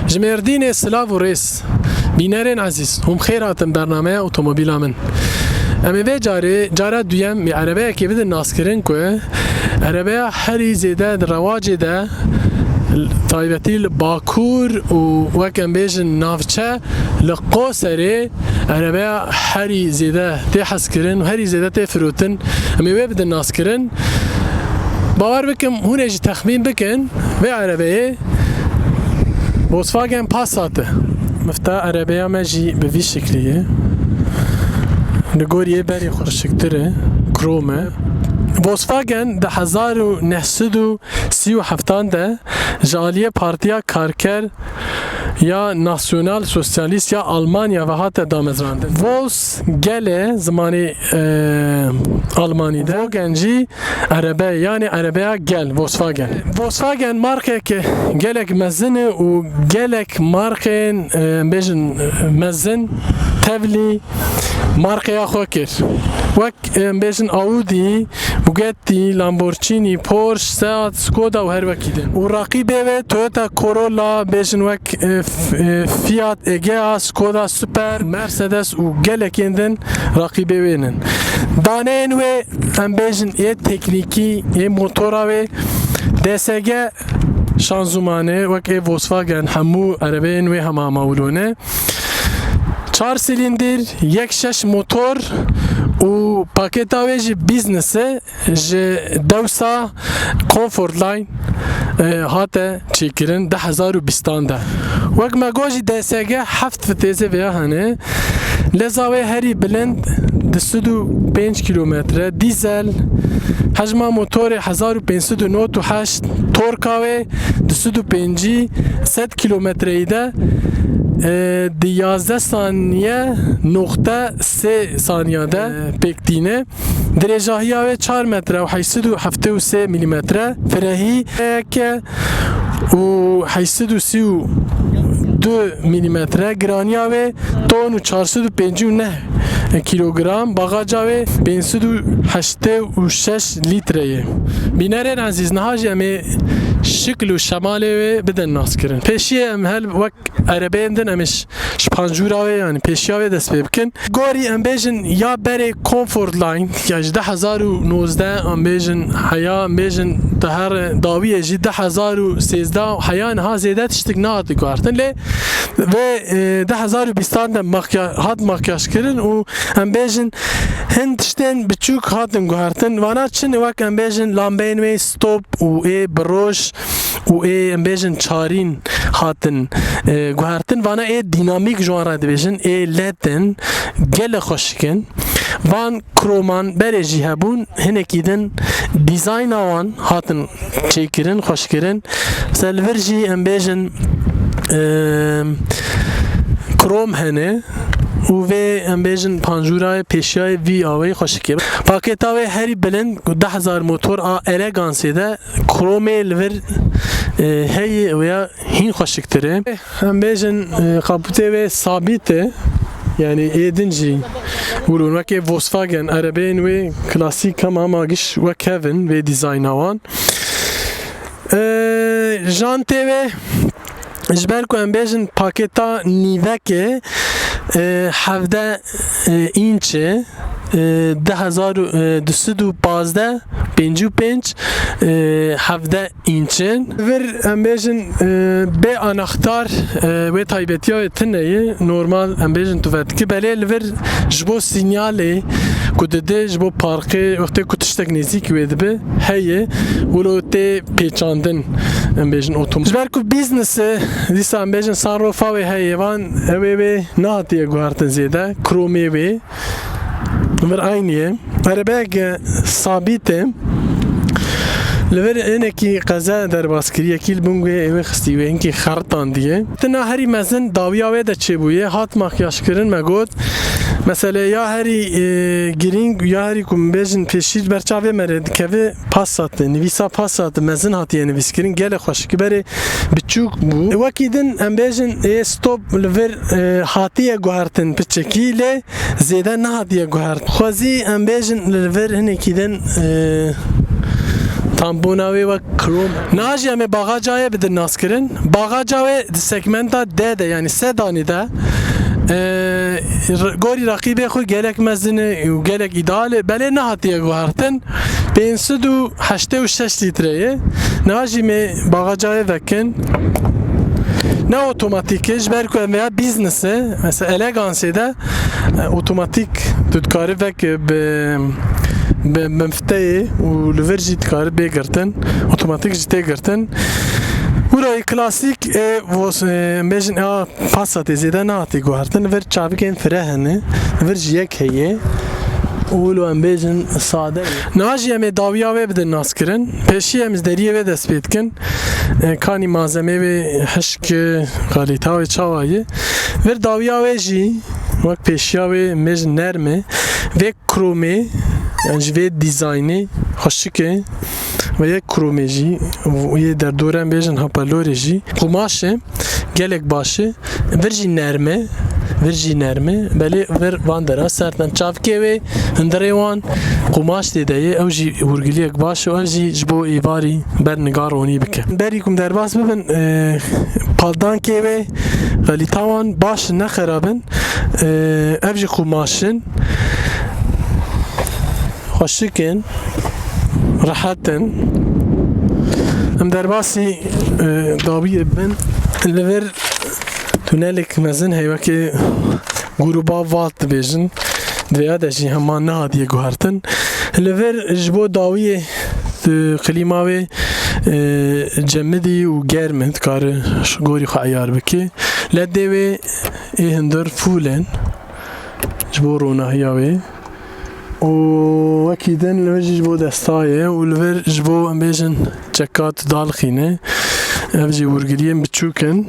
جمردين سلاف وريس بینرین عزیز هم خیر هاتم برنامه اتومبیل من اما به جاره دویم می عربه که بده ناس کرن که عربه هری زیده رواج ده طایبتی باکور و وکم بیشن نافچه لقو سری عربه هری زیده تی حس کرن و هری زیده تی فروتن اما به بده ناس کرن باور بکم هونه جی تخمین بکن به عربه Volkswagen Passat مفتا عربیه مجی به وی شکلیه نگوریه بری خورشکتره کرومه Volkswagen ده 1937 ده جالیه پارتیا کارکر یا ناسیونال سوسیالیست یا آلمانیا و حتی دامزرانده Volks گله زمانی آلمانی ده Volkswagenci عربه یعنی عربه گل Volkswagen مارکه که گلک مزنه و گلک مارکه بیشن مزن تبلی مارکه یا خوکر وک بیشن آودی بوگتی لامبورچینی پورش ساعت سکودا و هر وکیدن و رقیبه و تویوتا کورولا بیشن وک فیات اگیا سکودا سوپر مرسدس و گلکندن رقیبه وینن دانه این و هم بیشن یه تکنیکی یه موتورا و دسگه شانزومانه وک Volkswagen همو عربه این و همه مولونه 4 سیلیندر یک شش موتور و پاکتاوی جی بیزنسه جی دوسا کامفورت لاین هاته چیکرن 2020 ده وقت مگوجی دسگه 7 فتیزه ویا هنه لزاوی هری بلند 205 کیلومتر دیزل حجم موتور 1598 تورکاوی 205 100 کیلومتر ایده 11 ثانیه نقطه 3 ثانیه ده پکتینه درجاهی های 4 متر و 873 میلیمتر فرهی که و 832 میلیمتر گرانی های تون و 459 کیلوگرم باغاجا و 586 لیتره بینرین عزیز نهاجی امی شکل و شمال و بدن ناس کرن پیشی ام هل وک عربه اندن امش شپانجورا و یعنی پیشی ها دست بکن گوری ام بیجن یا بره کامفورت لاین یا 2019 ام بیجن حیا ام بیجن تهر داویه جی 2013 حیا انها زیده تشتک نهاتی گوارتن لی و 2020 ده هات مکیاش کرن و ام بیجن هندشتن بچوک هاتن گوارتن وانا چن وک ام بیجن لامبین و ستوب و ای بروش و ای ام بیجن چارین هاتن گوارتن وانا ای دینامیک جوان بیجن ای لدن گل خوشکن وان کرومان برجی هبون هنکیدن دیزاین آوان هاتن چیکرن خوشکرن سلورجی ام بیجن کروم هنه و ام بیجن پانجورای پیشای وی آوی خوشکی پاکتاوی هری بلند 10,000 موتور الگانسی ده کرومی لور هی ویا هین خوشکتره ام بیجن کاپوته و ثابته yani edinci ولون وکی Volkswagen عربین و کلاسیک هم آگیش و کوین و دیزاین آوان جانته و جبر کو ام بیجن پاکتا نیوکه 17 اینچه 2215 55 17 اینچن ور ام بیجن به اناختار و تایبتی های تنه نورمال ام بیجن تو وقتی که بله ور جبو سینیاله کدده جبو پارکه وقتی کتشتک نزدیک وید به هیه ولو تی پیچاندن ام بیجن اتومبیل جبر کو بیزنس دیسا ام بیجن سانروفا و هیه وان اوی نهاتیه گوهرتن زیده کرومی وی نمبر aynıya arabaya sabite لور اینه که قضا در باسکری کیل بونگه ای خستی و اینکه خرطان دیگه تنا هری مزن داویا و ده چه بویه هات ماکیاش کردن مگود مثلا یا هری گرینگ یا هری کوم بیشن پیشید برچاوی مرد که پاسات نویسا پاسات مزن هاتی نویس کردن گله خوش که بره بچوک بو وکیدن ام بیشن استوب لور هاتی گوهرتن بچکیله زیده نه هاتی گوهرت خوازی ام بیشن لور هنه کیدن tampona ve krom naji ame bagajaya bir nas kirin bagaja ve segmenta D de yani sedani de gori rakibe xo gelek mezini u gelek ideal bele ne hatiye guhartin 586 litreye naji me bagajaya vekin ne otomatik belki veya biznesi mesela elegansi'de otomatik tutkarı vek بمفتاحي ولفرجي تكار بيجرتن اوتوماتيك جتي جرتن وراي كلاسيك وس ميجن باسات زيدا ناتي غارتن فر چابكين فرهنه فرجي يك هي ولو ام بيجن ساده ناجي ام داويا و بدن ناسكرن peşi em deriye ve despetkin kani malzeme ve hışk kalita ve çavayı ver daviya ve ji vak peşiya ve mejn nerme ve krome yani ve dizaynı hoşike ve ye kromeji ve der doren bejin hapaloreji kumaşı gelek başı verji nerme beli ver vandera serten çavke ve hındarewan kumaş dedeye evji vurgiliyek başı evji jbo ivari bernigar oni bike berikum derbas bibin paldanke ve galitawan baş ne xarabın evji kumaşın hoşiken rahatın em derbasi dabiye ben lever tünelik mezin heyvaki gruba vat bejin veya da jî heman ne diye guhartin lever jbo dawiye klima ve cemedi u germet karı gori xayar biki lede ve hindir fulen jbo ronahiya ve وأكيداً لوجه جبو دستاية والفر جبو أمبيجن جاكات دالخينة أبجي ورقليين بتشوكن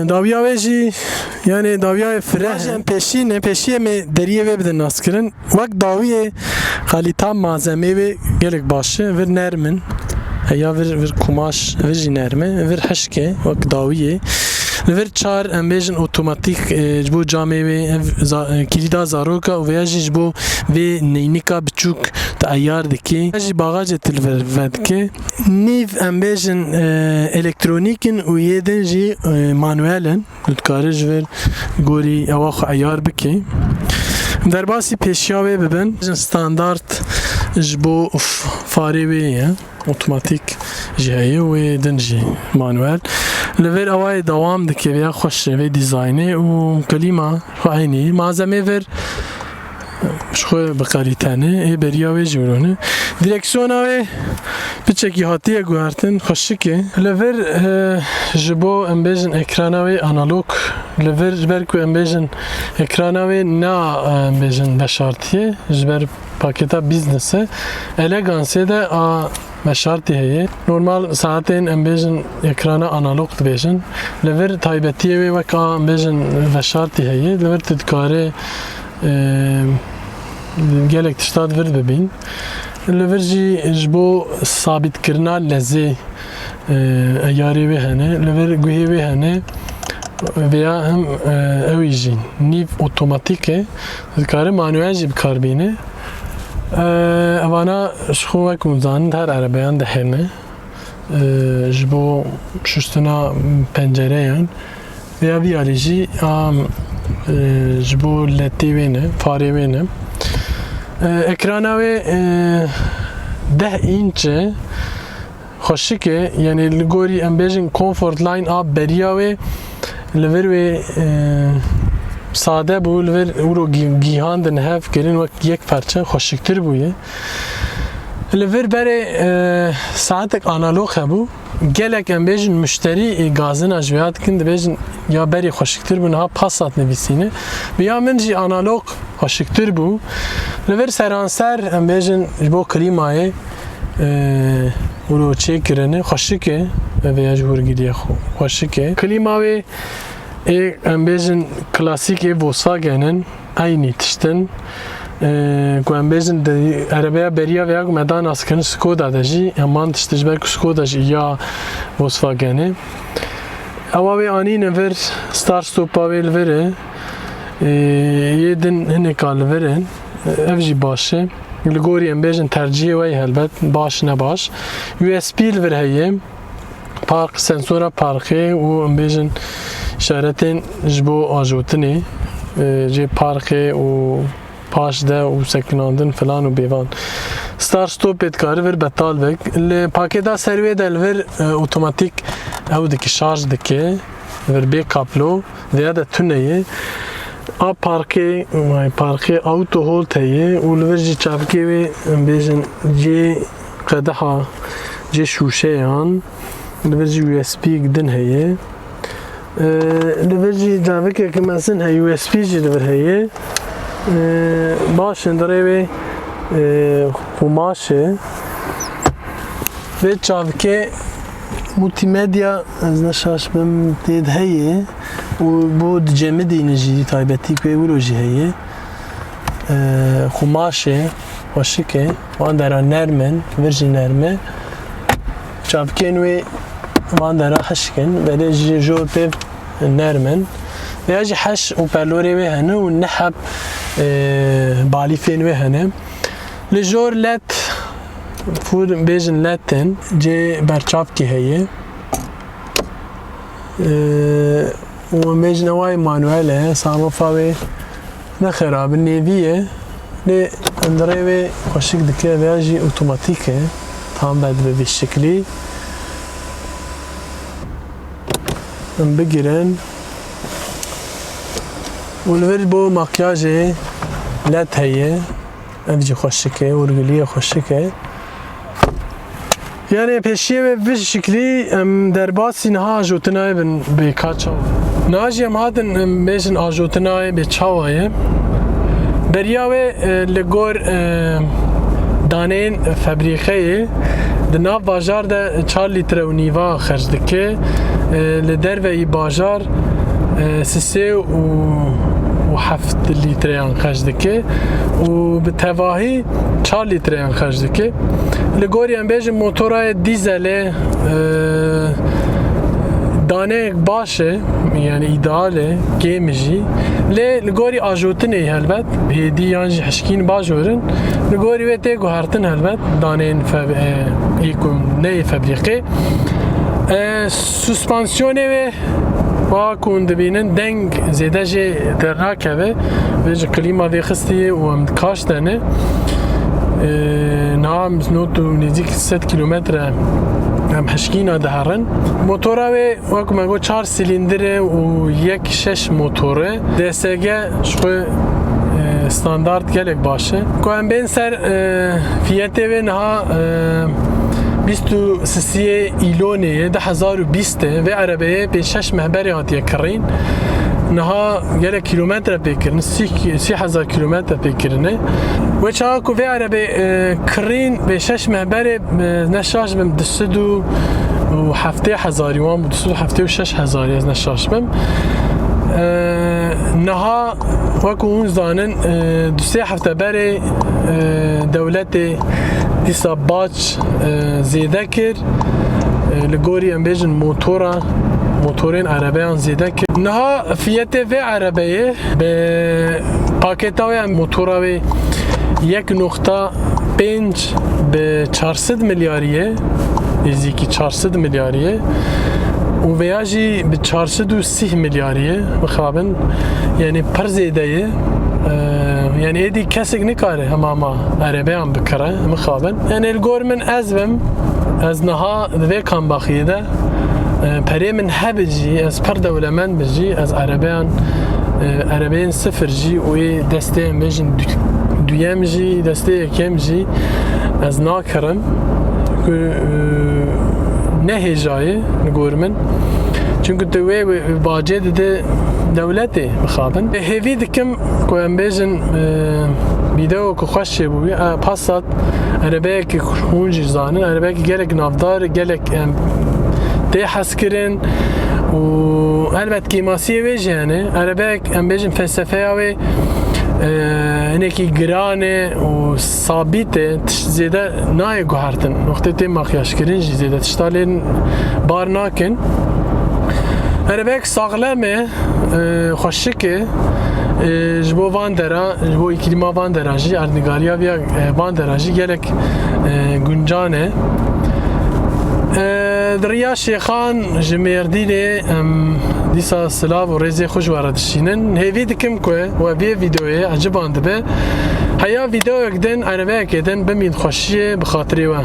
داويا ويجي يعني داويا فرح peşiye mi deriye ve bir naskirin vak daviye kalita malzeme ve gerek başı ver nermin ya ver kumaş ver nerme ver haşke vak daviye ver çar embejin otomatik bu cami ve kilida zaroka ve yaji bu ve neynika biçuk ayar diki yaji bagaj etil verdike niv embejin elektronikin u yedenji manuelen tutkarij ver gori avakh ayar biki derbasi peşya ve beben standart jbo fare ve otomatik jihaye ve denji manuel lever avay devam dike veya hoş ve dizaynı u kalima aynı malzeme ver şu bakaritane beriya ve jurone direksiyona ve biçeki hatiye guartin hoşike lever jbo embejin ekrana ve analog lever belki embejin ekrana ve na embejin beşartiye jber paketa biznese eleganse de a meşarti heye normal saatin embejin ekrana analog bejin lever taybetiye ve vaka embejin meşarti heye lever tedkare gelek tiştad ver bebin lever jbo sabit kirna leze ayari ve hene lever guhi ve hene veya hem evijin niv otomatike tedkare manuel jib karbine avana şxu vekum zanid her arabayan de hene jbo şustuna pencereyan veya bir alici jbo leti vene fare vene ekrana ve 10 inçe hoşike yani gori embejin comfort line a beriya ve lever ve sade bu lever uro gihandın hef gelin ve yek parça hoşiktir bu ye lever bere saatek analog bu gelek embejin müşteri gazın ajviyat kin debejin ya beri hoşiktir bu ha Passat nebisine veya menji analog hoşiktir bu lever seranser embejin bu klimayı uro çekirene hoşike veya jur gidiye hoşike klima ve embejin klasik Volkswagen'in aynı tişten ku embejin de arabaya beriya veya medan askın Skoda da ji aman tiştej belki Skoda ji ya Volkswagen'i ama ve ani never start stop pavel vere yedin hene kal veren evji başı li gorî em bêjin tercihê wê helbet baş ne baş. USB li vir heye, park sensora parkê û em bêjin işaretên ji bo ajotinê cê parkê û paş de û sekinandin filan û bêvan. Start stopê dikare vir betal vek. Li pakêta ser wê de li vir otomatik ew dike şarj dike vir bê kablo veya da tuneyê. A parkê auto hold heye û li vir jî çavkê wê em bêjin cê qedeha cê şûşeyan li vir jî USB gidin heye. Li vir jî cavekeke mezin heye USB jî li vir heye. Baş derê wê xumaşê vê çavkê multimedya ez neşaşbim tê de heye û bu di cemidîne jî taybetî wê wilo jî heye. Xumaşê xweşik e wan dera nermin vir jî nerme çavkên wê wan dera hişk in belê jî jor pêv nermin veya jî heş û perlorê wê hene û neheb balîfên wê hene. Li jor led fûr bêjin ledên cê berçavkê heye û em bêjin ew manuel e samofa wê ne xerab nêvî ye lê derê wê xweşik dike veya jî otomatîk e tam be vê şeklî em bigirin û li vir bo makyajê led heye ev jî xweşik e wergilî xweşik e. Yani pêşiye ve vê şeklî em derbasî niha ajotinayê bin bê kaçaw. Niha jî em hatin em bêjin ajotinayê bê çawayê. Beriya wê li gor daneyên febrîqeyê di nav bajar de 4 litre û nîva xerc dike. Li derveyî bajar 3 û 7 litreyan xerc dike û bi tevahî 4 litreyan xerc dike. Li gorî em bêjin motorayê dîzelê daneyek baş e yani ideal e kêm jî lê li gorî ajotinê helbet hêdî yan jî hişkîn baş werin li gorî wê tê guhertin helbet daneyên neyê febrîqê. Suspansiyonê wê wa ku hûn dibînin deng zêde jê dernakeve vê ji klîma vê xistiye û em kaş dene. Niha not û nêzik 100 kilometre em hişkîna diherin. Motora wê wek me got 4 silîndir e û 1.6 motor e. DSG ji xwe standard gelek baş e. Ku em bên ser fiyetê wê niha 23 îlonê 2020 e vê erebeyê 5-6 mehberê hatiye kirîn. Niha gelek kilometre pêkirin 3000 kilometre pêkirine. Wê çawa ku vê erebê kirîn 5-6 mehberê neşaş bim 270 wan bu 276 ez neşaş bim. Niha wekû hûn zanin 2 hefteberê dewletê dîsa baş zêde kir li gorî em bêjin motorên erebeyan zêde kir. Niha fiyetê vê erebeyê bi pakêta wê em motora wê 1.5 bi 400 milyariye nêzîkî 400 milyariye û veya jî bi 430 milyariye bixabin yani pir zêde ye. Yani êdî kesek nikare hemama erebeyan bikire mixabin. Yani li gor min ez bim ez niha di vê kambaxiyê de perê min hebe jî ez pir dewlemend bi jî ez erebeyên sıfır jî û ê destê em bêjin duyem jî destê yekem jî ez nakirim ku nehêjaye li gor min çünkü tu wê bacê dide dewletê bixabin. Hêvî dikim ku em bêjin vîdeo ku xweş çêbûye Passat erebeyekî hûn jî zanin erebeyekî gelek navdar gelek tê hez kirin û elbet kêmasiyê wê jî hene erebeyek em bêjin felsefeya wê hinekî giran e û sabît e tişt zêde nayê guhertin noxtê tê makyajkirin jî zêde tişta lê bar nakin. Erebeyek saxlem e xweşik e ji bo van dera, ji bo îklîma van dera jî erdnigariya vê van dera jî gelek guncan e. Diriya Şêxan ji Mêrdînê dîsa silav û rêzê xwe ji were dişînin. Hêvî dikim ku we vê vîdeoyê eciban dibe heya vîdeoyek din erveyekê din bimîn xweşiyê bi xatirê we.